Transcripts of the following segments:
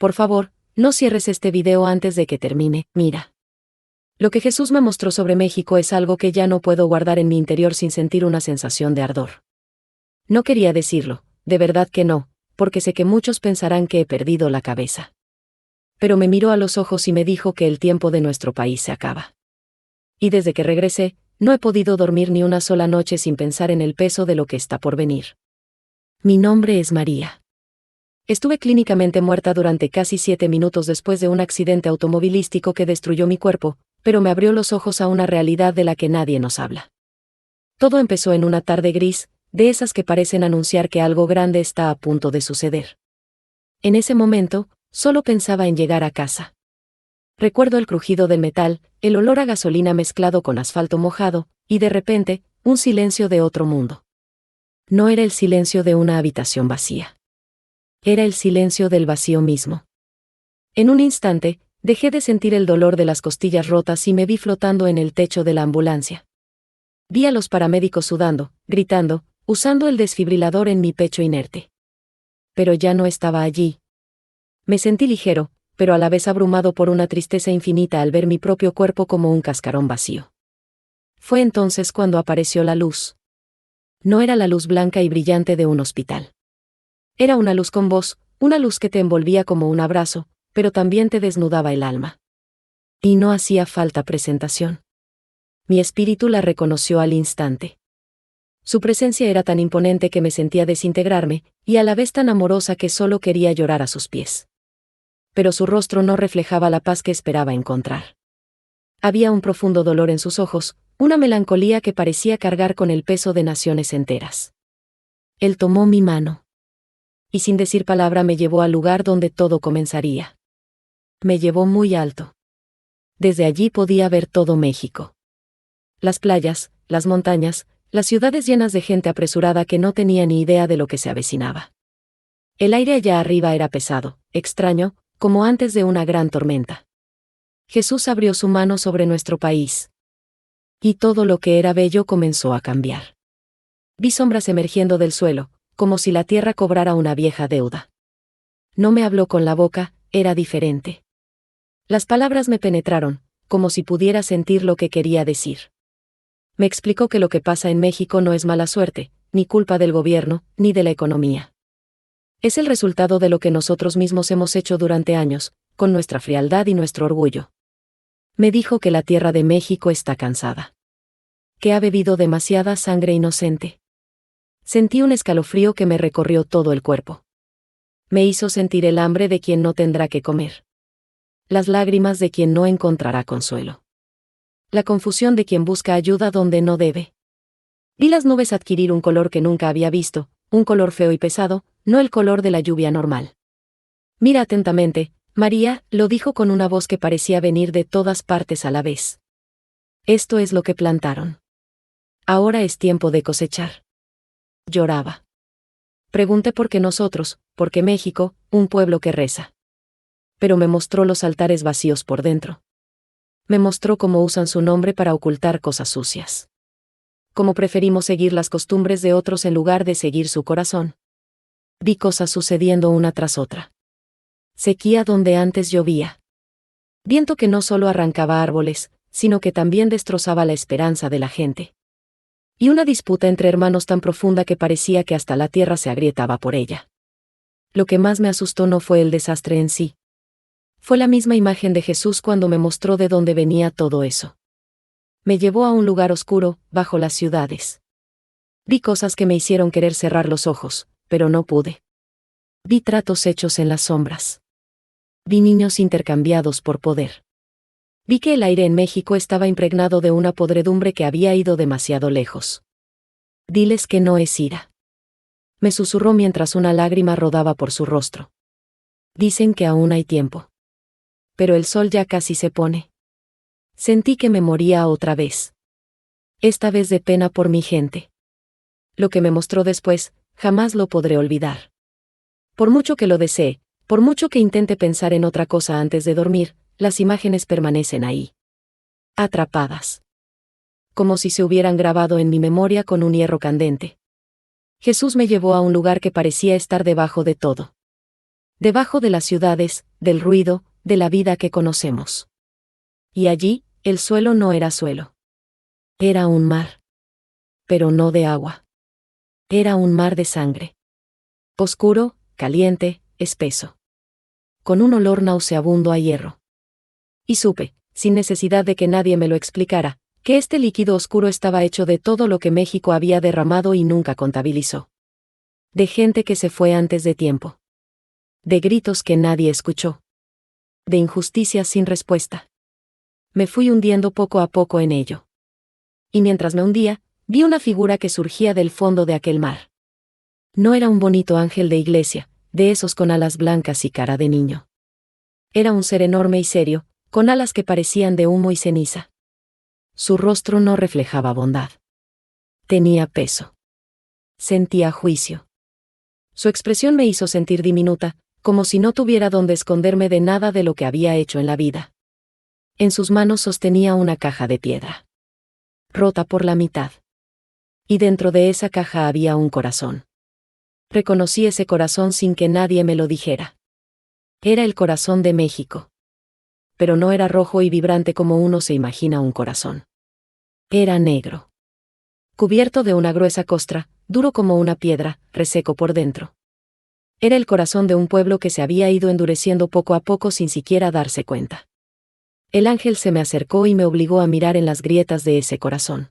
por favor, no cierres este video antes de que termine. Mira. Lo que Jesús me mostró sobre México es algo que ya no puedo guardar en mi interior sin sentir una sensación de ardor. No quería decirlo, de verdad que no, porque sé que muchos pensarán que he perdido la cabeza. Pero me miró a los ojos y me dijo que el tiempo de nuestro país se acaba. Y desde que regresé, no he podido dormir ni una sola noche sin pensar en el peso de lo que está por venir. Mi nombre es María. Estuve clínicamente muerta durante casi 7 minutos después de un accidente automovilístico que destruyó mi cuerpo, pero me abrió los ojos a una realidad de la que nadie nos habla. Todo empezó en una tarde gris, de esas que parecen anunciar que algo grande está a punto de suceder. En ese momento, solo pensaba en llegar a casa. Recuerdo el crujido del metal, el olor a gasolina mezclado con asfalto mojado, y de repente, un silencio de otro mundo. No era el silencio de una habitación vacía. Era el silencio del vacío mismo. En un instante, dejé de sentir el dolor de las costillas rotas y me vi flotando en el techo de la ambulancia. Vi a los paramédicos sudando, gritando, usando el desfibrilador en mi pecho inerte. Pero ya no estaba allí. Me sentí ligero, pero a la vez abrumado por una tristeza infinita al ver mi propio cuerpo como un cascarón vacío. Fue entonces cuando apareció la luz. No era la luz blanca y brillante de un hospital. Era una luz con voz, una luz que te envolvía como un abrazo, pero también te desnudaba el alma. Y no hacía falta presentación. Mi espíritu la reconoció al instante. Su presencia era tan imponente que me sentía desintegrarme, y a la vez tan amorosa que solo quería llorar a sus pies. Pero su rostro no reflejaba la paz que esperaba encontrar. Había un profundo dolor en sus ojos, una melancolía que parecía cargar con el peso de naciones enteras. Él tomó mi mano. Y sin decir palabra me llevó al lugar donde todo comenzaría. Me llevó muy alto. Desde allí podía ver todo México. Las playas, las montañas, las ciudades llenas de gente apresurada que no tenía ni idea de lo que se avecinaba. El aire allá arriba era pesado, extraño, como antes de una gran tormenta. Jesús abrió su mano sobre nuestro país. Y todo lo que era bello comenzó a cambiar. Vi sombras emergiendo del suelo, como si la tierra cobrara una vieja deuda. No me habló con la boca, era diferente. Las palabras me penetraron, como si pudiera sentir lo que quería decir. Me explicó que lo que pasa en México no es mala suerte, ni culpa del gobierno, ni de la economía. Es el resultado de lo que nosotros mismos hemos hecho durante años, con nuestra frialdad y nuestro orgullo. Me dijo que la tierra de México está cansada. Que ha bebido demasiada sangre inocente. Sentí un escalofrío que me recorrió todo el cuerpo. Me hizo sentir el hambre de quien no tendrá que comer. Las lágrimas de quien no encontrará consuelo. La confusión de quien busca ayuda donde no debe. Vi las nubes adquirir un color que nunca había visto, un color feo y pesado, no el color de la lluvia normal. Mira atentamente, María, lo dijo con una voz que parecía venir de todas partes a la vez. Esto es lo que plantaron. Ahora es tiempo de cosechar. Lloraba. Pregunté por qué nosotros, por qué México, un pueblo que reza. Pero me mostró los altares vacíos por dentro. Me mostró cómo usan su nombre para ocultar cosas sucias. Cómo preferimos seguir las costumbres de otros en lugar de seguir su corazón. Vi cosas sucediendo una tras otra. Sequía donde antes llovía. Viento que no solo arrancaba árboles, sino que también destrozaba la esperanza de la gente. Y una disputa entre hermanos tan profunda que parecía que hasta la tierra se agrietaba por ella. Lo que más me asustó no fue el desastre en sí. Fue la misma imagen de Jesús cuando me mostró de dónde venía todo eso. Me llevó a un lugar oscuro, bajo las ciudades. Vi cosas que me hicieron querer cerrar los ojos, pero no pude. Vi tratos hechos en las sombras. Vi niños intercambiados por poder. Vi que el aire en México estaba impregnado de una podredumbre que había ido demasiado lejos. Diles que no es ira. Me susurró mientras una lágrima rodaba por su rostro. Dicen que aún hay tiempo. Pero el sol ya casi se pone. Sentí que me moría otra vez. Esta vez de pena por mi gente. Lo que me mostró después, jamás lo podré olvidar. Por mucho que lo desee, por mucho que intente pensar en otra cosa antes de dormir, las imágenes permanecen ahí. Atrapadas. Como si se hubieran grabado en mi memoria con un hierro candente. Jesús me llevó a un lugar que parecía estar debajo de todo. debajo de las ciudades, del ruido, de la vida que conocemos. Y allí, el suelo no era suelo. Era un mar. Pero no de agua. Era un mar de sangre. Oscuro, caliente, espeso. Con un olor nauseabundo a hierro. Y supe, sin necesidad de que nadie me lo explicara, que este líquido oscuro estaba hecho de todo lo que México había derramado y nunca contabilizó. De gente que se fue antes de tiempo. De gritos que nadie escuchó. De injusticias sin respuesta. Me fui hundiendo poco a poco en ello. Y mientras me hundía, vi una figura que surgía del fondo de aquel mar. No era un bonito ángel de iglesia, de esos con alas blancas y cara de niño. Era un ser enorme y serio, con alas que parecían de humo y ceniza. Su rostro no reflejaba bondad. Tenía peso. Sentía juicio. Su expresión me hizo sentir diminuta, como si no tuviera dónde esconderme de nada de lo que había hecho en la vida. En sus manos sostenía una caja de piedra. Rota por la mitad. Y dentro de esa caja había un corazón. Reconocí ese corazón sin que nadie me lo dijera. Era el corazón de México. Pero no era rojo y vibrante como uno se imagina un corazón. Era negro. Cubierto de una gruesa costra, duro como una piedra, reseco por dentro. Era el corazón de un pueblo que se había ido endureciendo poco a poco sin siquiera darse cuenta. El ángel se me acercó y me obligó a mirar en las grietas de ese corazón.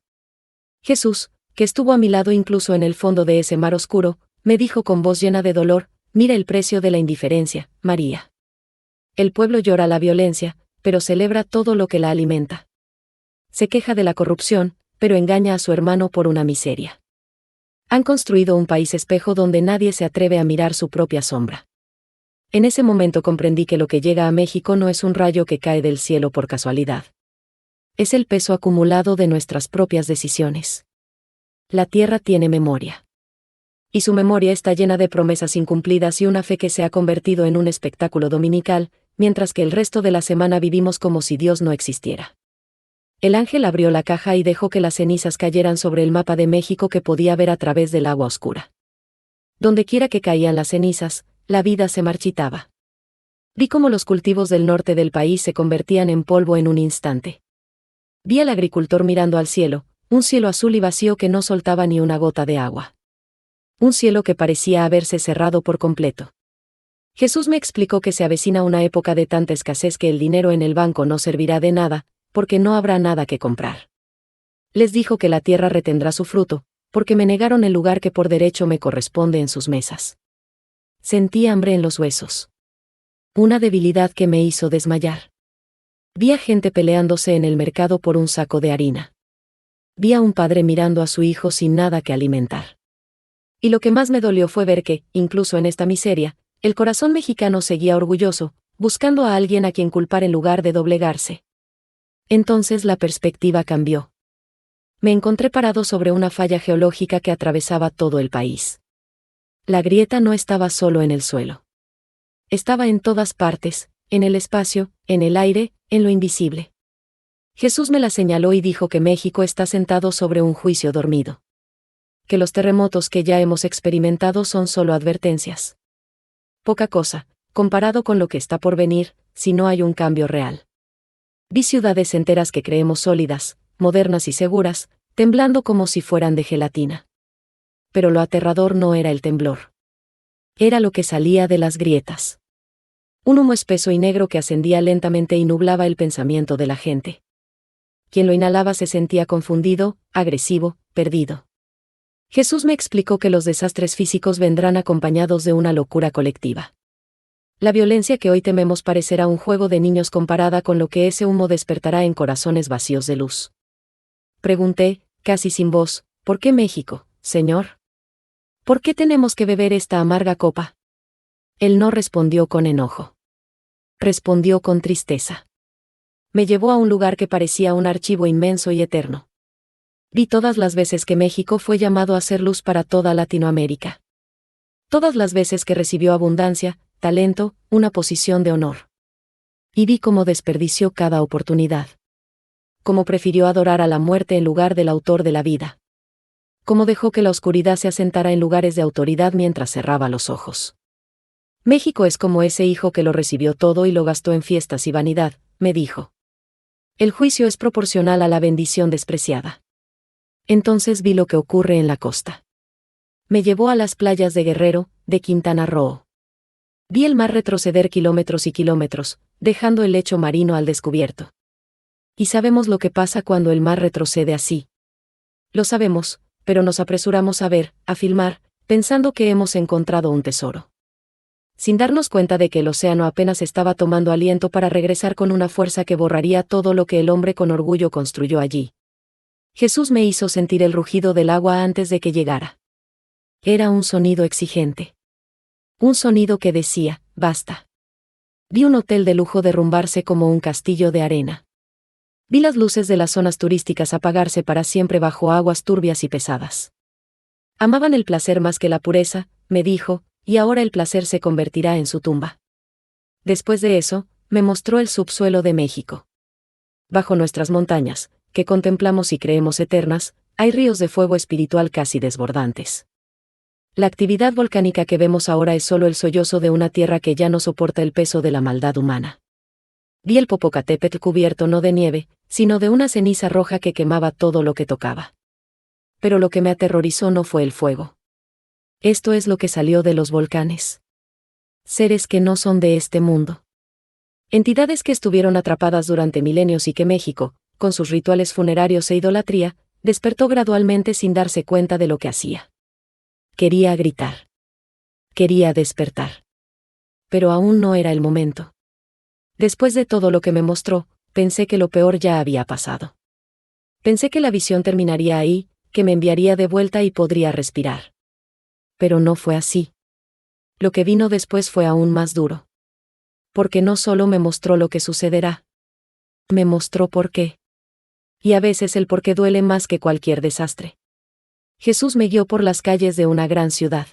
Jesús, que estuvo a mi lado incluso en el fondo de ese mar oscuro, me dijo con voz llena de dolor: mira el precio de la indiferencia, María. El pueblo llora la violencia, pero celebra todo lo que la alimenta. Se queja de la corrupción, pero engaña a su hermano por una miseria. Han construido un país espejo donde nadie se atreve a mirar su propia sombra. En ese momento comprendí que lo que llega a México no es un rayo que cae del cielo por casualidad. Es el peso acumulado de nuestras propias decisiones. La tierra tiene memoria. Y su memoria está llena de promesas incumplidas y una fe que se ha convertido en un espectáculo dominical, mientras que el resto de la semana vivimos como si Dios no existiera. El ángel abrió la caja y dejó que las cenizas cayeran sobre el mapa de México que podía ver a través del agua oscura. Dondequiera que caían las cenizas, la vida se marchitaba. Vi cómo los cultivos del norte del país se convertían en polvo en un instante. Vi al agricultor mirando al cielo, un cielo azul y vacío que no soltaba ni una gota de agua. Un cielo que parecía haberse cerrado por completo. Jesús me explicó que se avecina una época de tanta escasez que el dinero en el banco no servirá de nada, porque no habrá nada que comprar. Les dijo que la tierra retendrá su fruto, porque me negaron el lugar que por derecho me corresponde en sus mesas. Sentí hambre en los huesos. Una debilidad que me hizo desmayar. Vi a gente peleándose en el mercado por un saco de harina. Vi a un padre mirando a su hijo sin nada que alimentar. Y lo que más me dolió fue ver que, incluso en esta miseria, el corazón mexicano seguía orgulloso, buscando a alguien a quien culpar en lugar de doblegarse. Entonces la perspectiva cambió. Me encontré parado sobre una falla geológica que atravesaba todo el país. La grieta no estaba solo en el suelo. Estaba en todas partes, en el espacio, en el aire, en lo invisible. Jesús me la señaló y dijo que México está sentado sobre un juicio dormido. Que los terremotos que ya hemos experimentado son solo advertencias. Poca cosa, comparado con lo que está por venir, si no hay un cambio real. Vi ciudades enteras que creemos sólidas, modernas y seguras, temblando como si fueran de gelatina. Pero lo aterrador no era el temblor. Era lo que salía de las grietas. Un humo espeso y negro que ascendía lentamente y nublaba el pensamiento de la gente. Quien lo inhalaba se sentía confundido, agresivo, perdido. Jesús me explicó que los desastres físicos vendrán acompañados de una locura colectiva. La violencia que hoy tememos parecerá un juego de niños comparada con lo que ese humo despertará en corazones vacíos de luz. Pregunté, casi sin voz, ¿por qué México, Señor? ¿Por qué tenemos que beber esta amarga copa? Él no respondió con enojo. Respondió con tristeza. Me llevó a un lugar que parecía un archivo inmenso y eterno. Vi todas las veces que México fue llamado a ser luz para toda Latinoamérica. Todas las veces que recibió abundancia, talento, una posición de honor. Y vi cómo desperdició cada oportunidad. Cómo prefirió adorar a la muerte en lugar del autor de la vida. Cómo dejó que la oscuridad se asentara en lugares de autoridad mientras cerraba los ojos. México es como ese hijo que lo recibió todo y lo gastó en fiestas y vanidad, me dijo. El juicio es proporcional a la bendición despreciada. Entonces vi lo que ocurre en la costa. Me llevó a las playas de Guerrero, de Quintana Roo. Vi el mar retroceder kilómetros y kilómetros, dejando el lecho marino al descubierto. Y sabemos lo que pasa cuando el mar retrocede así. Lo sabemos, pero nos apresuramos a ver, a filmar, pensando que hemos encontrado un tesoro. Sin darnos cuenta de que el océano apenas estaba tomando aliento para regresar con una fuerza que borraría todo lo que el hombre con orgullo construyó allí. Jesús me hizo sentir el rugido del agua antes de que llegara. Era un sonido exigente. Un sonido que decía, basta. Vi un hotel de lujo derrumbarse como un castillo de arena. Vi las luces de las zonas turísticas apagarse para siempre bajo aguas turbias y pesadas. Amaban el placer más que la pureza, me dijo, y ahora el placer se convertirá en su tumba. Después de eso, me mostró el subsuelo de México. Bajo nuestras montañas, que contemplamos y creemos eternas, hay ríos de fuego espiritual casi desbordantes. La actividad volcánica que vemos ahora es solo el sollozo de una tierra que ya no soporta el peso de la maldad humana. Vi el Popocatépetl cubierto no de nieve, sino de una ceniza roja que quemaba todo lo que tocaba. Pero lo que me aterrorizó no fue el fuego. Esto es lo que salió de los volcanes. Seres que no son de este mundo. Entidades que estuvieron atrapadas durante milenios y que México, con sus rituales funerarios e idolatría, despertó gradualmente sin darse cuenta de lo que hacía. Quería gritar. Quería despertar. Pero aún no era el momento. Después de todo lo que me mostró, pensé que lo peor ya había pasado. Pensé que la visión terminaría ahí, que me enviaría de vuelta y podría respirar. Pero no fue así. Lo que vino después fue aún más duro. Porque no solo me mostró lo que sucederá. Me mostró por qué. Y a veces el por qué duele más que cualquier desastre. Jesús me guió por las calles de una gran ciudad.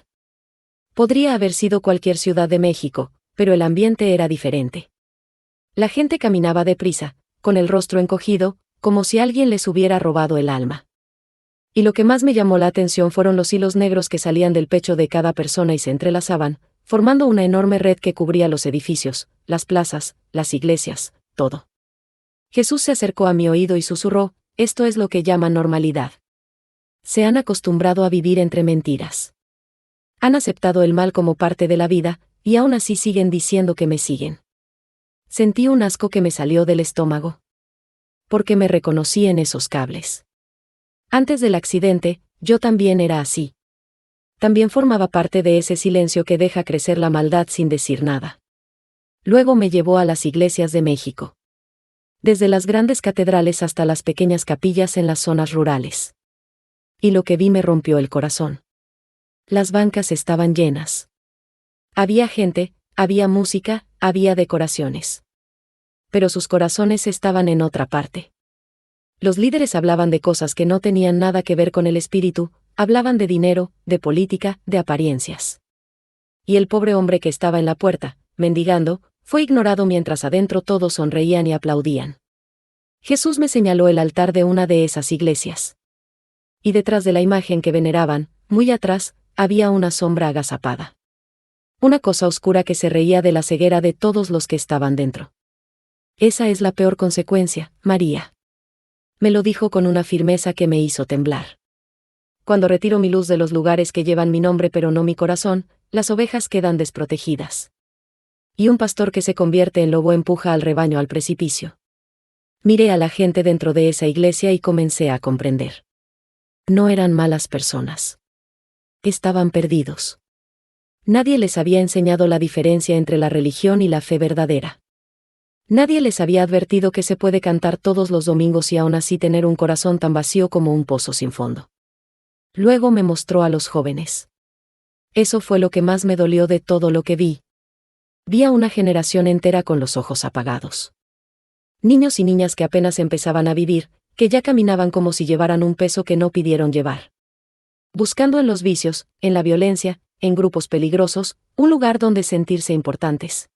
Podría haber sido cualquier ciudad de México, pero el ambiente era diferente. La gente caminaba deprisa, con el rostro encogido, como si alguien les hubiera robado el alma. Y lo que más me llamó la atención fueron los hilos negros que salían del pecho de cada persona y se entrelazaban, formando una enorme red que cubría los edificios, las plazas, las iglesias, todo. Jesús se acercó a mi oído y susurró, esto es lo que llaman normalidad. Se han acostumbrado a vivir entre mentiras. Han aceptado el mal como parte de la vida, y aún así siguen diciendo que me siguen. Sentí un asco que me salió del estómago. Porque me reconocí en esos cables. Antes del accidente, yo también era así. También formaba parte de ese silencio que deja crecer la maldad sin decir nada. Luego me llevó a las iglesias de México. Desde las grandes catedrales hasta las pequeñas capillas en las zonas rurales. Y lo que vi me rompió el corazón. Las bancas estaban llenas. Había gente, había música, había decoraciones. Pero sus corazones estaban en otra parte. Los líderes hablaban de cosas que no tenían nada que ver con el espíritu, hablaban de dinero, de política, de apariencias. Y el pobre hombre que estaba en la puerta, mendigando, fue ignorado mientras adentro todos sonreían y aplaudían. Jesús me señaló el altar de una de esas iglesias. Y detrás de la imagen que veneraban, muy atrás, había una sombra agazapada. Una cosa oscura que se reía de la ceguera de todos los que estaban dentro. Esa es la peor consecuencia, María. Me lo dijo con una firmeza que me hizo temblar. Cuando retiro mi luz de los lugares que llevan mi nombre pero no mi corazón, las ovejas quedan desprotegidas. Y un pastor que se convierte en lobo empuja al rebaño al precipicio. Miré a la gente dentro de esa iglesia y comencé a comprender. No eran malas personas. Estaban perdidos. Nadie les había enseñado la diferencia entre la religión y la fe verdadera. Nadie les había advertido que se puede cantar todos los domingos y aún así tener un corazón tan vacío como un pozo sin fondo. Luego me mostró a los jóvenes. Eso fue lo que más me dolió de todo lo que vi. Vi a una generación entera con los ojos apagados. Niños y niñas que apenas empezaban a vivir, que ya caminaban como si llevaran un peso que no pidieron llevar. Buscando en los vicios, en la violencia, en grupos peligrosos, un lugar donde sentirse importantes.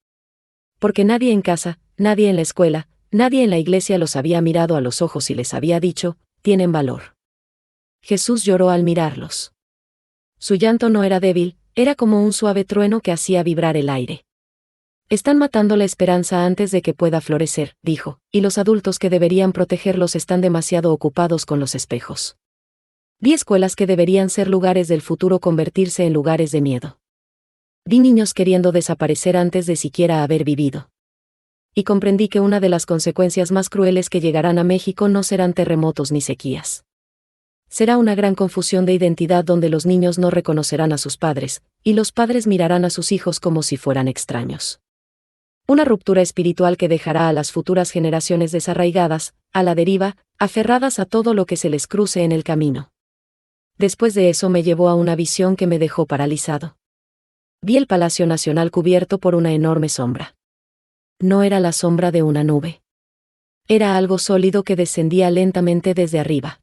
Porque nadie en casa, nadie en la escuela, nadie en la iglesia los había mirado a los ojos y les había dicho, tienen valor. Jesús lloró al mirarlos. Su llanto no era débil, Era como un suave trueno que hacía vibrar el aire. Están matando la esperanza antes de que pueda florecer, dijo, y los adultos que deberían protegerlos están demasiado ocupados con los espejos. Vi escuelas que deberían ser lugares del futuro convertirse en lugares de miedo. Vi niños queriendo desaparecer antes de siquiera haber vivido. Y comprendí que una de las consecuencias más crueles que llegarán a México no serán terremotos ni sequías. Será una gran confusión de identidad donde los niños no reconocerán a sus padres, y los padres mirarán a sus hijos como si fueran extraños. Una ruptura espiritual que dejará a las futuras generaciones desarraigadas, a la deriva, aferradas a todo lo que se les cruce en el camino. Después de eso me llevó a una visión que me dejó paralizado. Vi el Palacio Nacional cubierto por una enorme sombra. No era la sombra de una nube. Era algo sólido que descendía lentamente desde arriba.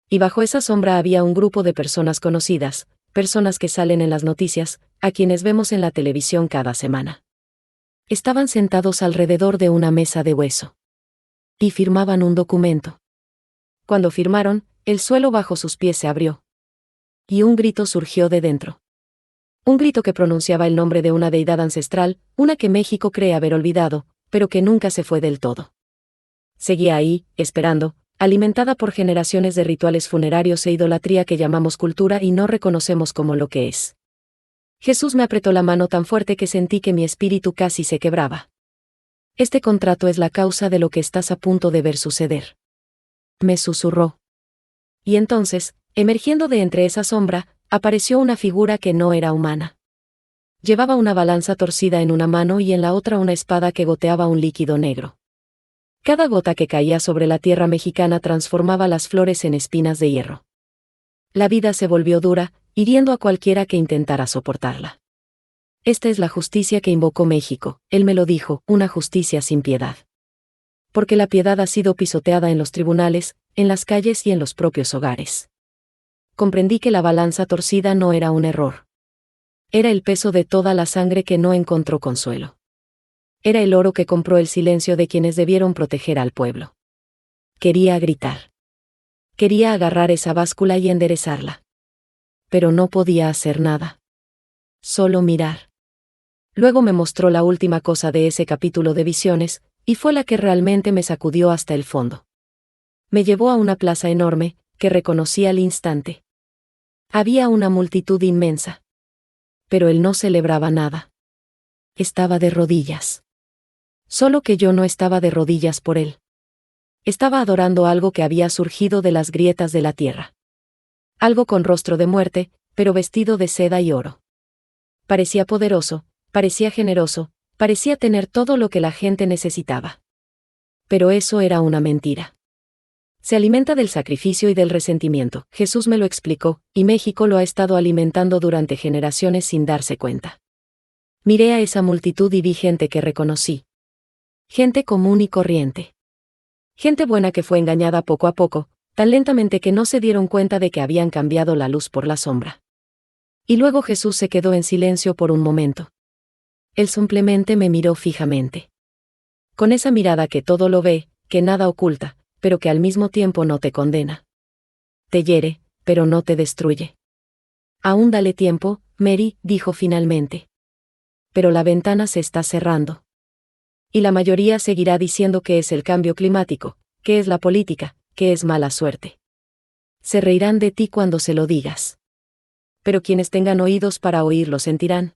Y bajo esa sombra había un grupo de personas conocidas, personas que salen en las noticias, a quienes vemos en la televisión cada semana. Estaban sentados alrededor de una mesa de hueso. Y firmaban un documento. Cuando firmaron, el suelo bajo sus pies se abrió. Y un grito surgió de dentro. Un grito que pronunciaba el nombre de una deidad ancestral, una que México cree haber olvidado, pero que nunca se fue del todo. Seguía ahí, esperando, alimentada por generaciones de rituales funerarios e idolatría que llamamos cultura y no reconocemos como lo que es. Jesús me apretó la mano tan fuerte que sentí que mi espíritu casi se quebraba. Este contrato es la causa de lo que estás a punto de ver suceder. Me susurró. Y entonces, emergiendo de entre esa sombra, apareció una figura que no era humana. Llevaba una balanza torcida en una mano y en la otra una espada que goteaba un líquido negro. Cada gota que caía sobre la tierra mexicana transformaba las flores en espinas de hierro. La vida se volvió dura, hiriendo a cualquiera que intentara soportarla. Esta es la justicia que invocó México, él me lo dijo, una justicia sin piedad. Porque la piedad ha sido pisoteada en los tribunales, en las calles y en los propios hogares. Comprendí que la balanza torcida no era un error. Era el peso de toda la sangre que no encontró consuelo. Era el oro que compró el silencio de quienes debieron proteger al pueblo. Quería gritar. Quería agarrar esa báscula y enderezarla. Pero no podía hacer nada. Solo mirar. Luego me mostró la última cosa de ese capítulo de visiones, y fue la que realmente me sacudió hasta el fondo. Me llevó a una plaza enorme, que reconocí al instante. Había una multitud inmensa. Pero él no celebraba nada. Estaba de rodillas. Solo que yo no estaba de rodillas por él. Estaba adorando algo que había surgido de las grietas de la tierra. Algo con rostro de muerte, pero vestido de seda y oro. Parecía poderoso, parecía generoso, parecía tener todo lo que la gente necesitaba. Pero eso era una mentira. Se alimenta del sacrificio y del resentimiento, Jesús me lo explicó, y México lo ha estado alimentando durante generaciones sin darse cuenta. Miré a esa multitud y vi gente que reconocí. Gente común y corriente. Gente buena que fue engañada poco a poco, tan lentamente que no se dieron cuenta de que habían cambiado la luz por la sombra. Y luego Jesús se quedó en silencio por un momento. Él simplemente me miró fijamente. Con esa mirada que todo lo ve, que nada oculta, pero que al mismo tiempo no te condena. Te hiere, pero no te destruye. Aún dale tiempo, Mary, dijo finalmente. Pero la ventana se está cerrando. Y la mayoría seguirá diciendo que es el cambio climático, que es la política, que es mala suerte. Se reirán de ti cuando se lo digas. Pero quienes tengan oídos para oír lo sentirán.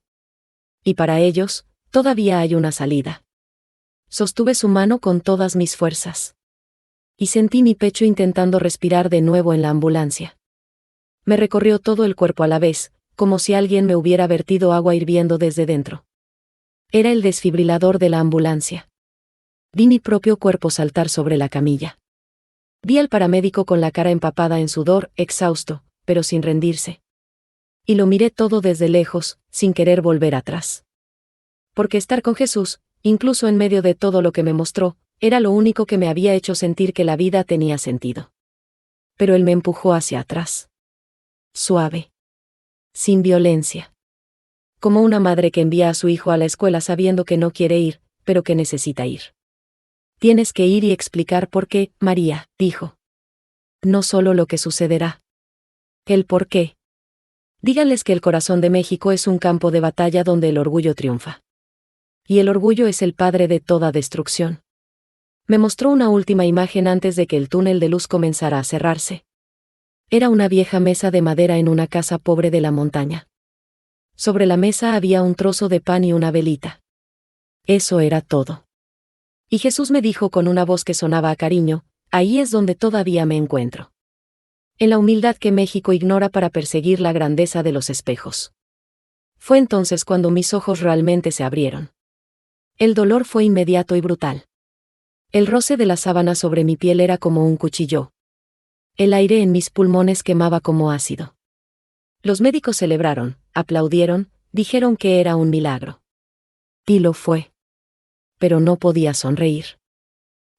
Y para ellos, todavía hay una salida. Sostuve su mano con todas mis fuerzas. Y sentí mi pecho intentando respirar de nuevo en la ambulancia. Me recorrió todo el cuerpo a la vez, como si alguien me hubiera vertido agua hirviendo desde dentro. Era el desfibrilador de la ambulancia. Vi mi propio cuerpo saltar sobre la camilla. Vi al paramédico con la cara empapada en sudor, exhausto, pero sin rendirse. Y lo miré todo desde lejos, sin querer volver atrás. Porque estar con Jesús, incluso en medio de todo lo que me mostró, era lo único que me había hecho sentir que la vida tenía sentido. Pero él me empujó hacia atrás. Suave. Sin violencia. Como una madre que envía a su hijo a la escuela sabiendo que no quiere ir, pero que necesita ir. Tienes que ir y explicar por qué, María, dijo. No solo lo que sucederá. El por qué. Díganles que el corazón de México es un campo de batalla donde el orgullo triunfa. Y el orgullo es el padre de toda destrucción. Me mostró una última imagen antes de que el túnel de luz comenzara a cerrarse. Era una vieja mesa de madera en una casa pobre de la montaña. Sobre la mesa había un trozo de pan y una velita. Eso era todo. Y Jesús me dijo con una voz que sonaba a cariño: ahí es donde todavía me encuentro. En la humildad que México ignora para perseguir la grandeza de los espejos. Fue entonces cuando mis ojos realmente se abrieron. El dolor fue inmediato y brutal. El roce de la sábana sobre mi piel era como un cuchillo. El aire en mis pulmones quemaba como ácido. Los médicos celebraron, aplaudieron, dijeron que era un milagro. Y lo fue. Pero no podía sonreír.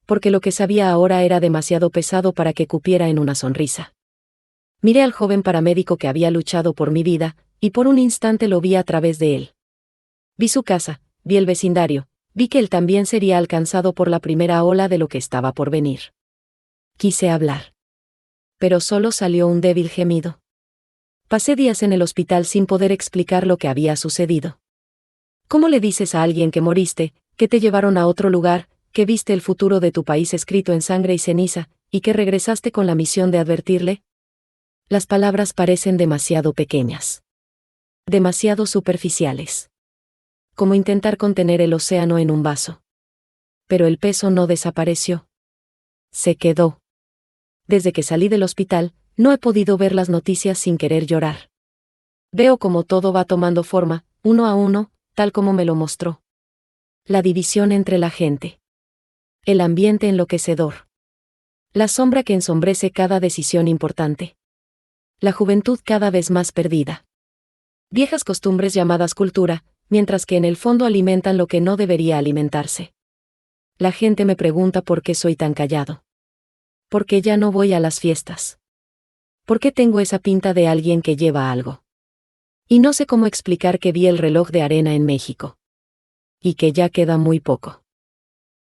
Porque lo que sabía ahora era demasiado pesado para que cupiera en una sonrisa. Miré al joven paramédico que había luchado por mi vida, y por un instante lo vi a través de él. Vi su casa, vi el vecindario, vi que él también sería alcanzado por la primera ola de lo que estaba por venir. Quise hablar. Pero solo salió un débil gemido. Pasé días en el hospital sin poder explicar lo que había sucedido. ¿Cómo le dices a alguien que moriste, que te llevaron a otro lugar, que viste el futuro de tu país escrito en sangre y ceniza, y que regresaste con la misión de advertirle? Las palabras parecen demasiado pequeñas. Demasiado superficiales. Como intentar contener el océano en un vaso. Pero el peso no desapareció. Se quedó. Desde que salí del hospital, no he podido ver las noticias sin querer llorar. Veo cómo todo va tomando forma, uno a uno, tal como me lo mostró. La división entre la gente. El ambiente enloquecedor. La sombra que ensombrece cada decisión importante. La juventud cada vez más perdida. Viejas costumbres llamadas cultura, mientras que en el fondo alimentan lo que no debería alimentarse. La gente me pregunta por qué soy tan callado. ¿Por qué ya no voy a las fiestas? ¿Por qué tengo esa pinta de alguien que lleva algo? Y no sé cómo explicar que vi el reloj de arena en México. Y que ya queda muy poco.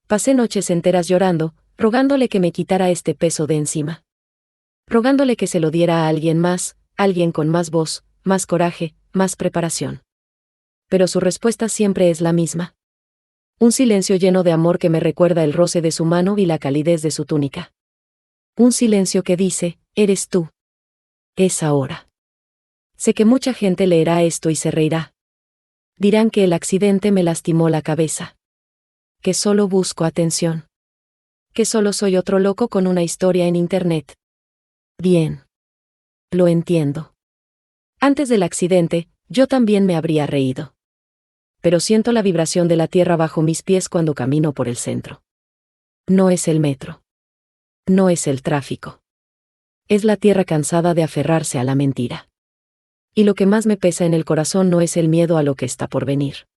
Pasé noches enteras llorando, rogándole que me quitara este peso de encima. Rogándole que se lo diera a alguien más, alguien con más voz, más coraje, más preparación. Pero su respuesta siempre es la misma. Un silencio lleno de amor que me recuerda el roce de su mano y la calidez de su túnica. Un silencio que dice: eres tú. Es ahora. Sé que mucha gente leerá esto y se reirá. Dirán que el accidente me lastimó la cabeza. Que solo busco atención. Que solo soy otro loco con una historia en internet. Bien. Lo entiendo. Antes del accidente, yo también me habría reído. Pero siento la vibración de la tierra bajo mis pies cuando camino por el centro. No es el metro. No es el tráfico. Es la tierra cansada de aferrarse a la mentira. Y lo que más me pesa en el corazón no es el miedo a lo que está por venir.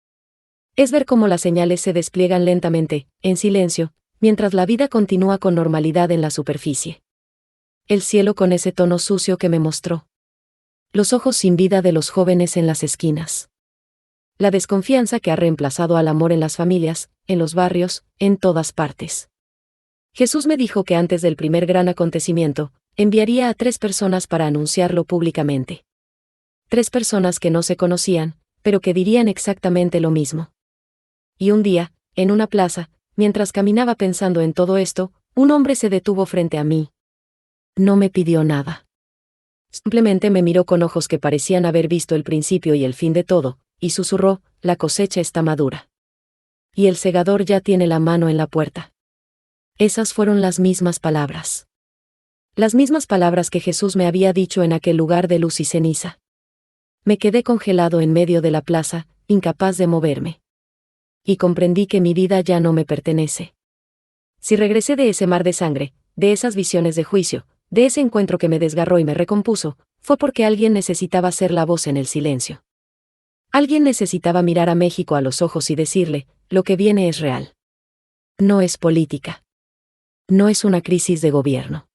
Es ver cómo las señales se despliegan lentamente, en silencio, mientras la vida continúa con normalidad en la superficie. El cielo con ese tono sucio que me mostró. Los ojos sin vida de los jóvenes en las esquinas. La desconfianza que ha reemplazado al amor en las familias, en los barrios, en todas partes. Jesús me dijo que antes del primer gran acontecimiento, enviaría a 3 personas para anunciarlo públicamente. 3 personas que no se conocían, pero que dirían exactamente lo mismo. Y un día, en una plaza, mientras caminaba pensando en todo esto, un hombre se detuvo frente a mí. No me pidió nada. Simplemente me miró con ojos que parecían haber visto el principio y el fin de todo, y susurró: la cosecha está madura. Y el segador ya tiene la mano en la puerta. Esas fueron las mismas palabras. Las mismas palabras que Jesús me había dicho en aquel lugar de luz y ceniza. Me quedé congelado en medio de la plaza, incapaz de moverme. Y comprendí que mi vida ya no me pertenece. Si regresé de ese mar de sangre, de esas visiones de juicio, de ese encuentro que me desgarró y me recompuso, fue porque alguien necesitaba ser la voz en el silencio. Alguien necesitaba mirar a México a los ojos y decirle: lo que viene es real. No es política. No es una crisis de gobierno.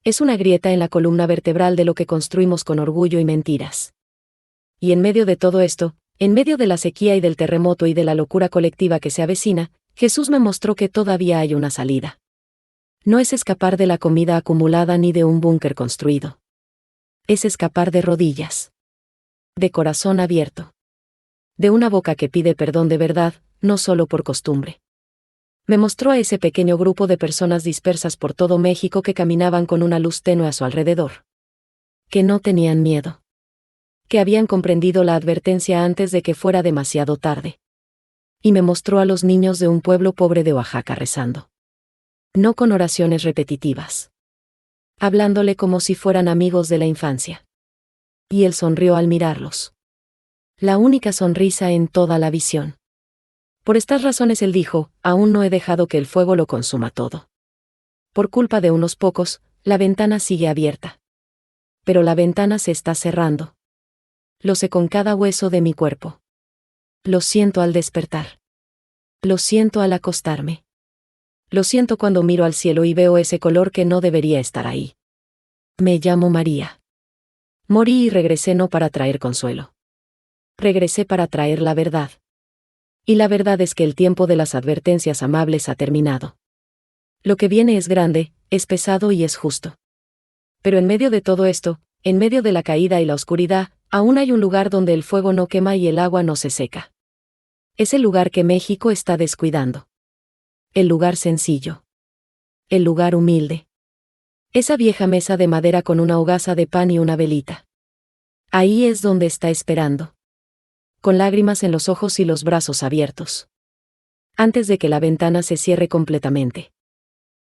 Es una grieta en la columna vertebral de lo que construimos con orgullo y mentiras. Y en medio de todo esto, en medio de la sequía y del terremoto y de la locura colectiva que se avecina, Jesús me mostró que todavía hay una salida. No es escapar de la comida acumulada ni de un búnker construido. Es escapar de rodillas. de corazón abierto. De una boca que pide perdón de verdad, no solo por costumbre. Me mostró a ese pequeño grupo de personas dispersas por todo México que caminaban con una luz tenue a su alrededor. Que no tenían miedo. Que habían comprendido la advertencia antes de que fuera demasiado tarde. Y me mostró a los niños de un pueblo pobre de Oaxaca rezando. No con oraciones repetitivas. Hablándole como si fueran amigos de la infancia. Y él sonrió al mirarlos. La única sonrisa en toda la visión. Por estas razones él dijo, aún no he dejado que el fuego lo consuma todo. Por culpa de unos pocos, la ventana sigue abierta. Pero la ventana se está cerrando. Lo sé con cada hueso de mi cuerpo. Lo siento al despertar. Lo siento al acostarme. Lo siento cuando miro al cielo y veo ese color que no debería estar ahí. Me llamo María. Morí y regresé no para traer consuelo. Regresé para traer la verdad. Y la verdad es que el tiempo de las advertencias amables ha terminado. Lo que viene es grande, es pesado y es justo. Pero en medio de todo esto, en medio de la caída y la oscuridad, aún hay un lugar donde el fuego no quema y el agua no se seca. Es el lugar que México está descuidando. El lugar sencillo. El lugar humilde. Esa vieja mesa de madera con una hogaza de pan y una velita. Ahí es donde está esperando. Con lágrimas en los ojos y los brazos abiertos. Antes de que la ventana se cierre completamente.